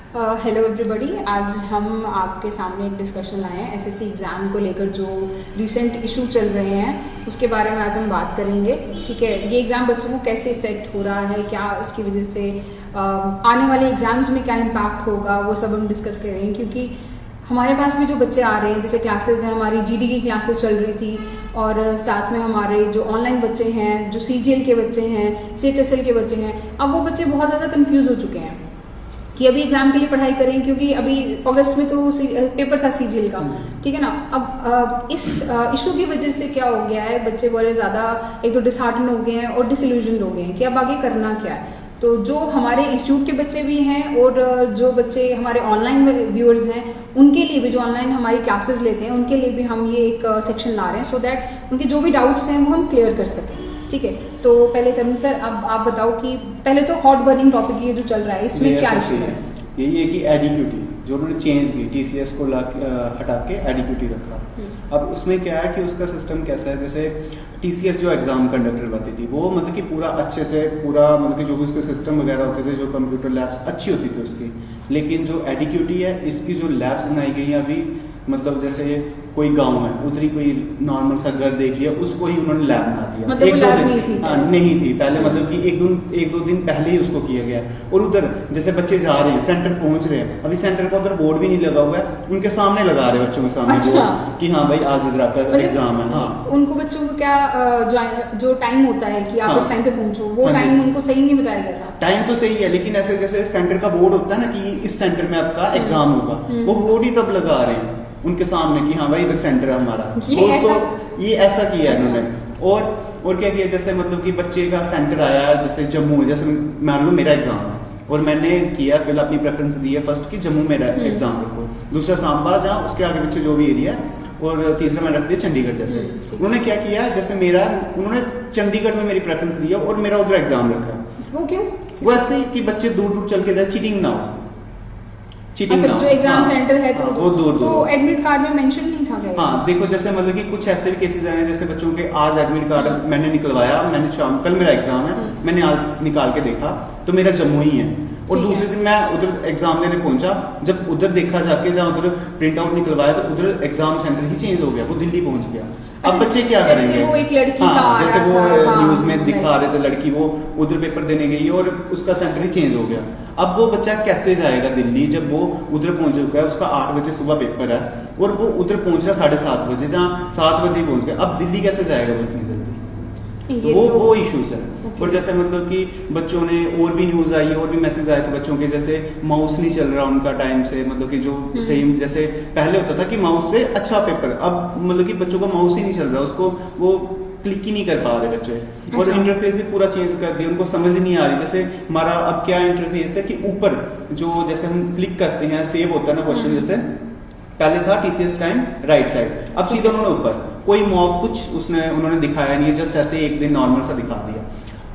Hello everybody. आज हम आपके सामने एक डिस्कशन लाए हैं एसएससी एग्ज़ाम को लेकर। जो रीसेंट इशू चल रहे हैं उसके बारे में आज हम बात करेंगे। ठीक है, ये एग्ज़ाम बच्चों को कैसे इफेक्ट हो रहा है, क्या इसकी वजह से आने वाले एग्जाम्स में क्या इम्पैक्ट होगा, वो सब हम डिस्कस करेंगे। क्योंकि हमारे पास भी जो बच्चे आ रहे हैं, जैसे क्लासेस हैं, हमारी जीडी की क्लासेस चल रही थी और साथ में हमारे जो ऑनलाइन बच्चे हैं, जो सीजीएल के बच्चे हैं, सीएचएसएल के बच्चे हैं, अब वो बच्चे बहुत ज़्यादा कंफ्यूज हो चुके हैं कि अभी एग्जाम के लिए पढ़ाई करें, क्योंकि अभी अगस्त में तो पेपर था सीजीएल का। ठीक है ना। अब इस इशू की वजह से क्या हो गया है, बच्चे बहुत ज़्यादा एक तो डिसहार्टन हो गए हैं और डिसइल्यूजन हो गए हैं कि अब आगे करना क्या है। तो जो हमारे इंस्टीट्यूट के बच्चे भी हैं और जो बच्चे हमारे ऑनलाइन व्यूअर्स हैं, उनके लिए भी, जो ऑनलाइन हमारी क्लासेस लेते हैं, उनके लिए भी हम ये एक सेक्शन ला रहे हैं सो दैट उनके जो भी डाउट्स हैं वो हम क्लियर कर सकें। ठीक है, तो पहले तरुण सर, अब आप बताओ कि पहले तो हॉट बर्निंग टॉपिक ये जो चल रहा है इसमें क्या इशू है? यही है कि एडिक्यूटी जो उन्होंने चेंज की, टीसीएस को हटा के एडिक्यूटी रखा। अब उसमें क्या है कि उसका सिस्टम कैसा है, जैसे टीसीएस जो एग्जाम कंडक्ट करवाती थी वो मतलब कि पूरा अच्छे से पूरा मतलब कि जो भी उसके सिस्टम वगैरह होते थे, जो कंप्यूटर लैब्स अच्छी होती थी उसकी। लेकिन जो एडिक्यूटी है इसकी जो लैब्स बनाई गई हैं अभी, मतलब जैसे कोई गांव है, उधर ही कोई नॉर्मल सा घर देख लिया, उसको ही उन्होंने लैब बना दिया। मतलब एक दो दिन नहीं थी पहले, हाँ। मतलब कि एक दो दिन पहले ही उसको किया गया। और उधर जैसे बच्चे जा रहे हैं, सेंटर पहुंच रहे हैं, अभी सेंटर का उधर बोर्ड भी नहीं लगा हुआ है, उनके सामने लगा रहे बच्चों के सामने बोर्ड कि हाँ भाई आज इधर आपका एग्जाम है। हाँ, उनको बच्चों को क्या जो टाइम होता है कि आप इस टाइम पे पहुंचो, वो टाइम उनको सही नहीं बताया गया था। टाइम तो सही है, लेकिन ऐसे जैसे सेंटर का बोर्ड होता है ना कि इस सेंटर में आपका एग्जाम होगा, वो बोर्ड ही तब लगा रहे हैं उनके सामने कि हाँ भाई इधर सेंटर है हमारा। ये ऐसा किया है इन्होंने। और क्या किया, जैसे मतलब कि बच्चे का सेंटर आया जैसे जम्मू, जैसे मान लो मेरा एग्जाम है और मैंने किया फिर अपनी प्रेफरेंस दी है फर्स्ट कि जम्मू मेरा एग्जाम रखो, दूसरा सांबा, जहाँ उसके आगे पीछे जो भी एरिया है, और तीसरा मैंने रख दिया चंडीगढ़। जैसे उन्होंने क्या किया, जैसे उन्होंने चंडीगढ़ में मेरी प्रेफरेंस दी है और मेरा उधर एग्जाम रखा। वो क्यों? वो ऐसे ही कि बच्चे दूर दूर चल के जाए, चीटिंग ना हो। अच्छा, जो एग्जाम सेंटर है तो वो दूर तो एडमिट कार्ड में मेंशन नहीं था क्या? हाँ, देखो जैसे मतलब कि कुछ ऐसे भी केसेस आए हैं, जैसे बच्चों के आज एडमिट कार्ड मैंने निकलवाया, मैंने शाम, कल मेरा एग्जाम है, मैंने आज निकाल के देखा तो मेरा जम्मू ही है, और दूसरे दिन मैं उधर एग्जाम देने पहुंचा, जब उधर देखा जाके, जहाँ उधर प्रिंट आउट निकलवाया तो उधर एग्जाम सेंटर ही चेंज हो गया, वो दिल्ली पहुंच गया। अब बच्चे क्या करेंगे? वो एक लड़की हाँ, जैसे वो न्यूज में दिखा हाँ, रहे थे, लड़की वो उधर पेपर देने गई और उसका सेंटर ही चेंज हो गया। अब वो बच्चा कैसे जाएगा दिल्ली, जब वो उधर पहुंच चुका है, उसका 8 बजे सुबह पेपर है और वो उधर पहुंच रहा 7:30 बजे, जहाँ 7 बजे ही पहुंच गया। अब दिल्ली कैसे जाएगा वो इतनी जल्दी? तो वो इश्यूज है। और जैसे मतलब कि बच्चों ने, और भी न्यूज आई है और भी मैसेज आए थे बच्चों के, जैसे माउस नहीं चल रहा उनका टाइम से, मतलब कि जो सही, जैसे पहले होता था कि माउस से अच्छा पेपर, अब मतलब कि बच्चों का माउस ही नहीं चल रहा, उसको वो क्लिक ही नहीं कर पा रहे बच्चे। और इंटरफेस भी पूरा चेंज कर दिया, उनको समझ ही नहीं आ रही। जैसे हमारा अब क्या इंटरफेस है कि ऊपर जो जैसे हम क्लिक करते हैं, सेव होता है ना क्वेश्चन, जैसे पहले था टीसीएस टाइम राइट साइड, अब सीधा उन्होंने ऊपर, कोई मॉक कुछ उन्होंने दिखाया नहीं है, जस्ट ऐसे एक दिन नॉर्मल सा दिखा दिया।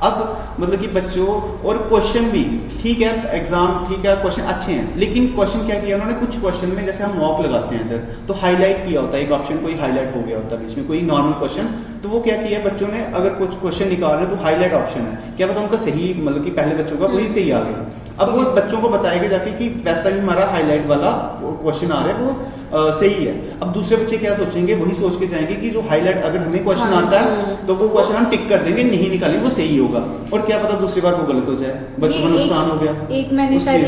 अब मतलब कि बच्चों, और क्वेश्चन भी ठीक है, एग्जाम ठीक है, क्वेश्चन अच्छे हैं, लेकिन क्वेश्चन क्या किया उन्होंने, कुछ क्वेश्चन में जैसे हम मॉक लगाते हैं इधर तो हाईलाइट किया होता है, एक ऑप्शन कोई हाईलाइट हो गया होता है बीच में, कोई नॉर्मल क्वेश्चन, तो वो क्या किया बच्चों ने, अगर कुछ क्वेश्चन निकाल रहे तो हाईलाइट ऑप्शन है, क्या पता उनका सही, मतलब कि पहले बच्चों का वही सही आ गया। अब वो बच्चों को बताएगा जाके कि वैसा ही हमारा हाईलाइट वाला क्वेश्चन आ रहा है वो सही है। अब दूसरे बच्चे क्या सोचेंगे, वही सोच के जाएंगे कि जो हाईलाइट, अगर हमें क्वेश्चन आता है तो वो क्वेश्चन हम टिक कर देंगे, नहीं निकालेंगे वो सही होगा, और क्या पता दूसरी बार वो गलत हो जाए, बच्चों का नुकसान हो गया। एक मैंने शायद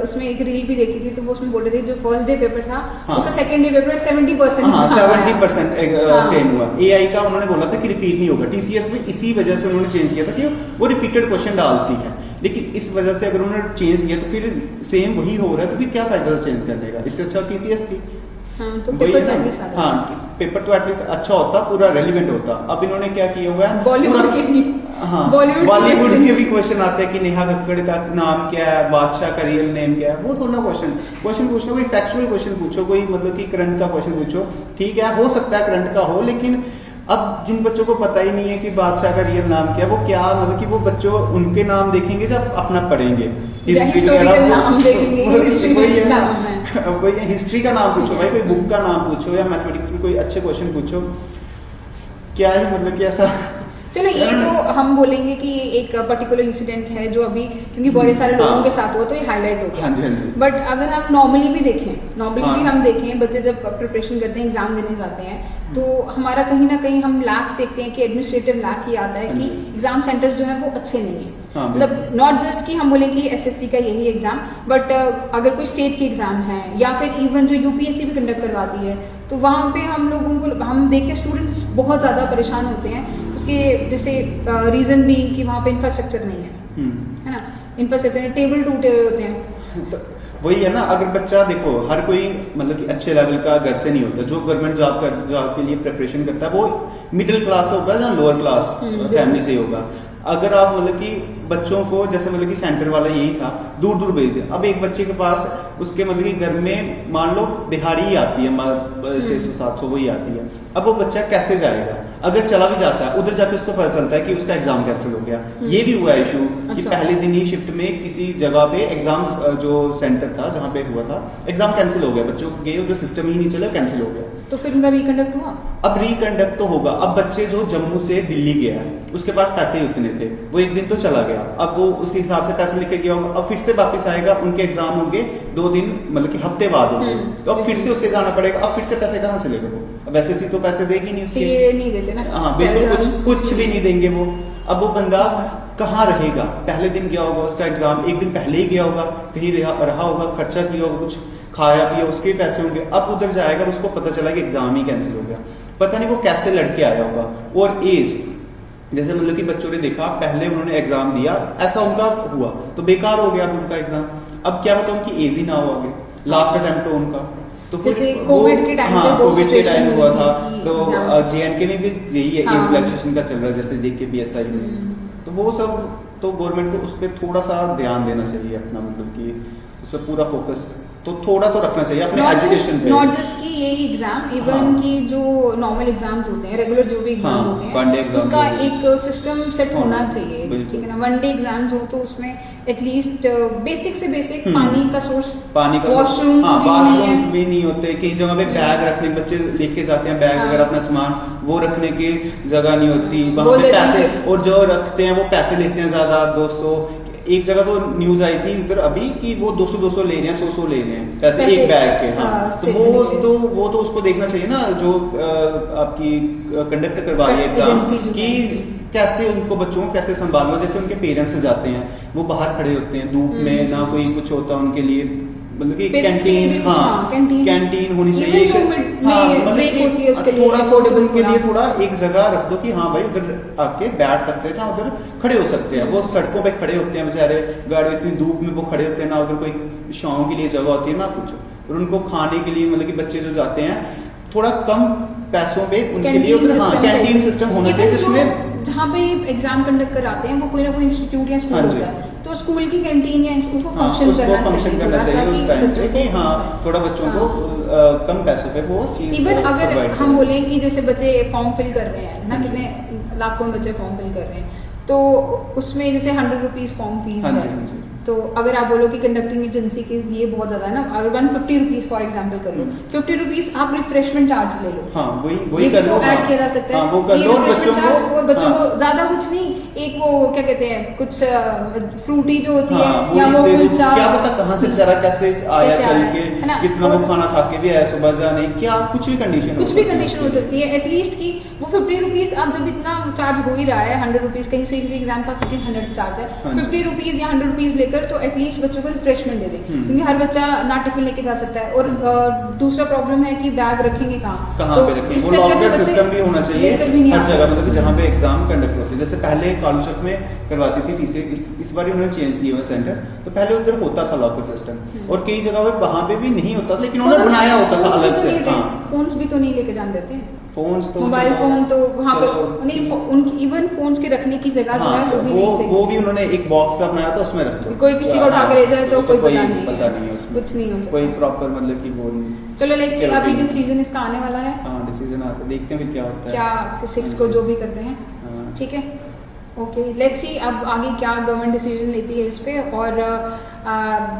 इसमें एक रील भी देखी थी, तो वो उसमें बोल रहे थे जो फर्स्ट डे पेपर था, उसका सेकंड डे पेपर 70%, हाँ 70% सेम हुआ। एआई का उन्होंने बोला था कि रिपीट नहीं होगा, टीसीएस में इसी वजह से उन्होंने चेंज किया था कि वो रिपीटेड क्वेश्चन डालती है, लेकिन इस वजह से अगर उन्होंने चेंज किया तो फिर सेम वही हो रहा है, तो फिर क्या फायदा था चेंज करने का, इससे अच्छा टीसीएस थी। तो पेपर तो एटलीस्ट हाँ, पेपर तो एटलीस्ट अच्छा होता, पूरा रेलिवेंट होता। अब इन्होंने क्या किया हुआ है, बॉलीवुड के भी, हाँ बॉलीवुड के भी क्वेश्चन आते हैं कि नेहा कक्कड़ का नाम क्या है, बादशाह का रियल नेम क्या है, वो थोड़ा क्वेश्चन पूछो, कोई फैक्चुअल क्वेश्चन पूछो, कोई मतलब कि करंट का क्वेश्चन पूछो, ठीक है, हो सकता है करंट का हो, लेकिन अब जिन बच्चों को पता ही नहीं है कि बादशाह का रियल नाम क्या है, वो क्या, मतलब कि वो बच्चों उनके नाम देखेंगे जब अपना पढ़ेंगे, हिस्ट्री हिस्ट्री का नाम पूछो भाई, कोई बुक का नाम पूछो या मैथमेटिक्स के कोई अच्छे क्वेश्चन पूछो, क्या ही मतलब कि ऐसा चलो ये तो हम बोलेंगे कि एक पर्टिकुलर इंसिडेंट है जो अभी क्योंकि बड़े सारे लोगों के साथ हुआ तो ये हाईलाइट हो गया। हाँ जी, हाँ जी। बट अगर हम नॉर्मली भी देखें हाँ। हम देखें बच्चे जब प्रिपरेशन करते हैं एग्जाम देने जाते हैं तो हमारा कहीं ना कहीं हम लैक देखते हैं कि एडमिनिस्ट्रेटिव लैक ही आता है हाँ कि जी। एग्जाम सेंटर्स जो है वो अच्छे नहीं है। हाँ, मतलब नॉट जस्ट कि हम बोलें कि एसएससी का यही एग्जाम बट अगर कोई स्टेट के एग्जाम है या फिर इवन जो यूपीएससी भी कंडक्ट करवाती है तो वहाँ पे हम लोगों को हम देख के स्टूडेंट्स बहुत ज़्यादा परेशान होते हैं। उसके जैसे रीज़न भी कि वहाँ पे इंफ्रास्ट्रक्चर नहीं है ना, इंफ्रास्ट्रक्चर टेबल टूटे हुए होते हैं। तो वही है ना, अगर बच्चा देखो हर कोई मतलब कि अच्छे लेवल का घर से नहीं होता, जो गवर्नमेंट जॉब के लिए प्रिपरेशन करता है वो मिडिल क्लास होगा या लोअर क्लास फैमिली से होगा। अगर आप मतलब कि बच्चों को जैसे मतलब कि सेंटर वाला यही था दूर दूर भेज दे, अब एक बच्चे के पास उसके मतलब कि घर में मान लो दिहाड़ी ही आती है 600-700 वही आती है, अब वो बच्चा कैसे जाएगा? अगर चला भी जाता है उधर जाके उसको पता चलता है कि उसका एग्जाम कैंसिल हो गया। ये भी हुआ इशू कि पहले दिन ही शिफ्ट में किसी जगह पे एग्जाम जो सेंटर था जहाँ पे हुआ था एग्जाम कैंसिल हो गया, बच्चों को गए उधर सिस्टम ही नहीं चला, कैंसिल हो गया। तो फिर उनका रिकंडक्ट हुआ? अब रिकंडक्ट तो होगा। अब बच्चे जो जम्मू से दिल्ली गया है उसके पास पैसे ही उतने थे, वो एक दिन तो चला गया, अब वो उसी हिसाब से पैसे लेके गया होगा, अब फिर से वापस आएगा, उनके एग्जाम होंगे 2 दिन मतलब कि हफ्ते बाद होंगे, तो अब फिर से उससे जाना पड़ेगा, अब फिर से पैसे कहाँ से लेगा वो? अब वैसे सी तो पैसे देगी नहीं उसके, नहीं देते ना। हाँ बिल्कुल, कुछ भी नहीं देंगे वो। अब वो बंदा कहाँ रहेगा? पहले दिन गया होगा उसका एग्जाम, एक दिन पहले ही गया होगा, कहीं रहा होगा, खर्चा किया होगा, कुछ खाया पिया, उसके पैसे होंगे, अब उधर जाएगा उसको पता चला कि एग्जाम ही कैंसिल हो गया, पता नहीं वो कैसे लड़के आया होगा। और एज जैसे मतलब कि बच्चों ने देखा पहले उन्होंने एग्जाम दिया, ऐसा उनका हुआ तो बेकार हो गया अब उनका एग्जाम, अब क्या पता उनकी एज ही ना हो आगे, लास्ट अटेम्प्ट हो उनका। तो जैसे कोविड के टाइम हाँ कोविड के टाइम हुआ था, तो एग्जाम JNK में भी यही है, एज रिलैक्सेशन का चल रहा है जैसे JKPSI में, तो वो सब तो गवर्नमेंट को उस पर थोड़ा सा ध्यान देना चाहिए अपना, मतलब कि उस पर पूरा फोकस तो थोड़ा तो रखना चाहिए अपने एजुकेशन पे। नॉट जस्ट कि यही एग्जाम, इवन की जो नॉर्मल एग्जाम्स होते हैं, रेगुलर जो भी एग्जाम होते हैं, उसका एक सिस्टम सेट होना चाहिए, ठीक है ना। 1 डे एग्जाम्स हो तो उसमें एटलीस्ट बेसिक से बेसिक पानी का सोर्स, वॉशरूम्स भी नहीं होते, कई जगह पे बैग रखने, बच्चे लेके जाते हैं बैग वगैरह अपना सामान, वो रखने की जगह नहीं होती, वहाँ पे पैसे, और जो रखते हैं वो पैसे लेते हैं ज्यादा, 200। एक जगह तो न्यूज आई थी उधर अभी कि वो 200 ले रहे हैं, 100 ले रहे हैं पैसे एक बैग के। हाँ तो वो तो उसको देखना चाहिए ना जो आपकी कंडक्ट करवा रही है एग्जाम, कि कैसे उनको बच्चों को कैसे संभालना। जैसे उनके पेरेंट्स जाते हैं, वो बाहर खड़े होते हैं धूप में, ना कोई कुछ होता उनके लिए, मतलब कि कैंटीन, हाँ कैंटीन होनी चाहिए, हाँ मतलब कि थोड़ा सा उनके लिए थोड़ा एक जगह रख दो कि हाँ भाई उधर आके बैठ सकते हैं, जहाँ उधर खड़े हो सकते हैं। वो सड़कों पे खड़े होते हैं बेचारे, गाड़ी इतनी धूप में वो खड़े होते हैं, ना उधर कोई छांव के लिए जगह होती है ना कुछ, और उनको खाने के लिए मतलब कि बच्चे जो जाते हैं थोड़ा कम पैसों पे उनके लिए उधर कैंटीन सिस्टम होना चाहिए, जिसमें जहाँ पे एग्जाम कंडक्ट कराते हैं वो कोई ना कोई इंस्टीट्यूट या स्कूल होता है, तो स्कूल की कैंटीन या उसको फंक्शन करना चाहिए उस टाइम पे कि हाँ थोड़ा बच्चों को कम पैसों पे वो चीज। इवन अगर हम बोले कि जैसे बच्चे फॉर्म फिल कर रहे हैं ना, कितने लाखों बच्चे फॉर्म फिल कर रहे हैं, तो उसमें जैसे 100 रुपीज फॉर्म फीस है, तो अगर आप बोलो कि कंडक्टिंग एजेंसी के लिए बहुत ज्यादा है ना, अगर 150 रुपीज फॉर एग्जाम्पल कर लो, 50 रुपीज आप रिफ्रेशमेंट चार्ज ले लो, हाँ वही कर लो, ऐड किया जा सकता है, वो कर लो, और बच्चों को ज्यादा कुछ नहीं, एक वो क्या कहते हैं कुछ फ्रूटी जो होती है, या वो कुलचा, क्या पता कहाँ से बेचारा कैसे आया चल के, कितना वो खाना खा के भी आया सुबह जाने, क्या कुछ भी कंडीशन हो सकती है। एटलीस्ट की वो 50 रुपीज, अब जब इतना चार्ज हो ही रहा है, 100 रुपीज कहीं से किसी एग्जाम का 100 चार्ज है, 50 रुपीज या 100 रुपीज लेकर तो एटलीस्ट बच्चों को रिफ्रेशमेंट दे दे, क्योंकि हर बच्चा ना टिफिन लेके जा सकता है, और दूसरा प्रॉब्लम है कि बैग रखेंगे कहाँ पे रखेंगे, वो लॉकर सिस्टम भी होना चाहिए हर जगह, मतलब कि जहाँ पे एग्जाम कंडक्ट होते हैं। जैसे पहले कालू चौक में करवाती थी टीसी, इस बार उन्होंने चेंज किया हुआ सेंटर, तो पहले उधर होता था लॉकर सिस्टम, और कई जगह पे वहाँ पे भी नहीं होता था, लेकिन उन्होंने बनाया होता था अलग से। हाँ फोन्स भी तो नहीं लेके जान देते, फोन्स तो मोबाइल फोन तो वहाँ पर नहीं, उनकी इवन फोन्स के रखने की जगह जो है वो भी उन्होंने एक बॉक्स सा बनाया था, उसमें रख दो, कोई किसी को उठा के ले जाए तो कोई पता नहीं है उसमें कुछ नहीं हो सकता, कोई प्रॉपर मतलब कि वो नहीं। चलो लेट्स सी, अभी डिसीजन इसका आने वाला है, हाँ डिसीजन आता है, देखते हैं फिर क्या होता है, क्या 6 को जो भी करते हैं, ठीक है ओके लेट्स सी अब आगे क्या गवर्नमेंट डिसीजन लेती है इस पे। और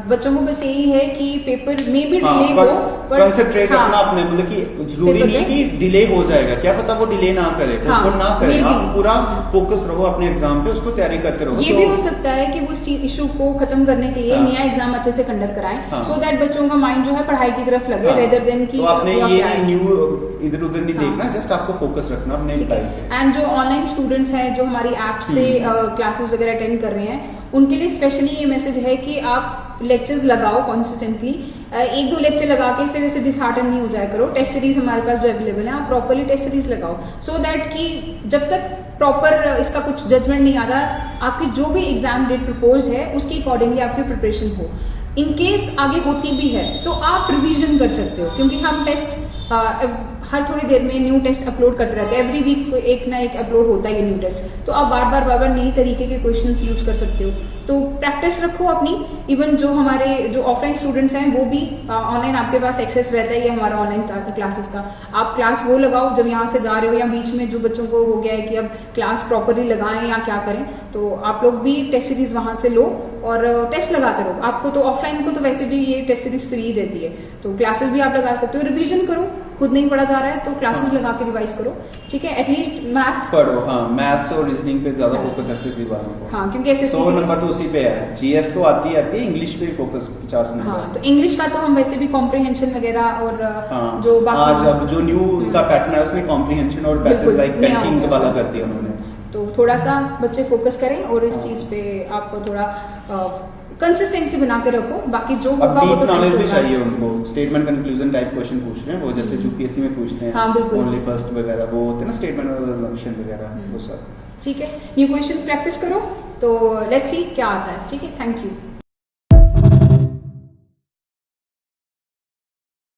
बच्चों को बस यही है कि पेपर में भी डिले हो, कंसंट्रेट रखना अपने, मतलब कि जरूरी नहीं है कि डिले हो जाएगा, क्या पता वो डिले ना करे, पोस्टपोन ना करे, आप पूरा फोकस रहो अपने एग्जाम पे, उसको तैयारी करते रहो। ये भी हो सकता है कि वो उस इशू को खत्म करने के लिए नया एग्जाम अच्छे से कंडक्ट कराएं, सो दैट बच्चों का माइंड जो है पढ़ाई की तरफ लगे, रेदर देन कि आपने ये नहीं न्यू इधर उधर नहीं देखना, जस्ट आपको फोकस रखना अपने पढ़ाई पे। एंड जो ऑनलाइन स्टूडेंट्स हैं जो हमारी ऐप से क्लासेस वगैरह अटेंड कर रहे हैं, उनके लिए स्पेशली ये मैसेज है कि आप लेक्चर्स लगाओ कंसिस्टेंटली, एक दो लेक्चर लगा के फिर ऐसे डिसहार्टन नहीं हो जाया करो। टेस्ट सीरीज हमारे पास जो अवेलेबल है, आप प्रॉपरली टेस्ट सीरीज लगाओ, सो दैट कि जब तक प्रॉपर इसका कुछ जजमेंट नहीं आता, आपकी जो भी एग्जाम डेट प्रपोज है उसके अकॉर्डिंगली आपकी प्रिपरेशन हो। इन केस आगे होती भी है तो आप रिवीजन कर सकते हो, क्योंकि हम टेस्ट हर थोड़ी देर में न्यू टेस्ट अपलोड करते रहते हैं, एवरी वीक एक ना एक अपलोड होता है ये न्यू टेस्ट, तो आप बार बार नई तरीके के क्वेश्चंस यूज कर सकते हो। तो प्रैक्टिस रखो अपनी। इवन जो हमारे जो ऑफलाइन स्टूडेंट्स हैं वो भी ऑनलाइन आपके पास एक्सेस रहता है, ये हमारा ऑनलाइन क्लासेस का, आप क्लास वो लगाओ जब यहाँ से जा रहे हो, या बीच में जो बच्चों को हो गया है कि अब क्लास प्रॉपरली लगाएं या क्या करें, तो आप लोग भी टेस्ट सीरीज वहां से लो और टेस्ट लगाते रहो। आपको तो ऑफलाइन को तो वैसे भी ये टेस्ट सीरीज फ्री रहती है, तो क्लासेस भी आप लगा सकते हो। रिवीजन करो, खुद नहीं पढ़ा जा रहा है तो क्लासेस लगा के रिवाइज करो, ठीक है। एटलीस्ट मैथ्स पढ़ो, मैथ्स और रीजनिंग पे ज्यादा फोकस एसएससी वालों को, क्योंकि एसएससी 100 नंबर तो उसी पे है। जीएस तो आती है, इंग्लिश पे फोकस 50 नंबर। तो इंग्लिश का तो हम वैसे भी कॉम्प्रिहेंशन वगैरह और जो बाकी आज अब जो न्यू का पैटर्न है उसमें कॉम्प्रिहेंशन और बेसिस लाइक बैंकिंग वाला कर दिया उन्होंने, तो थोड़ा सा बच्चे फोकस करें और इस चीज पे आपको थोड़ा कंसिस्टेंसी बना के रखो। बाकी जो होगा वो तो नॉलेज भी चाहिए उनको। स्टेटमेंट कंक्लूजन टाइप क्वेश्चन पूछ रहे हैं वो, जैसे यूपीएससी में पूछते हैं, ओनली फर्स्ट वगैरह वो होते हैं ना, स्टेटमेंट और असम्पशन वगैरह वो सब, ठीक है। न्यू क्वेश्चंस प्रैक्टिस करो, तो लेट्स सी क्या आता है, ठीक है। Thank you.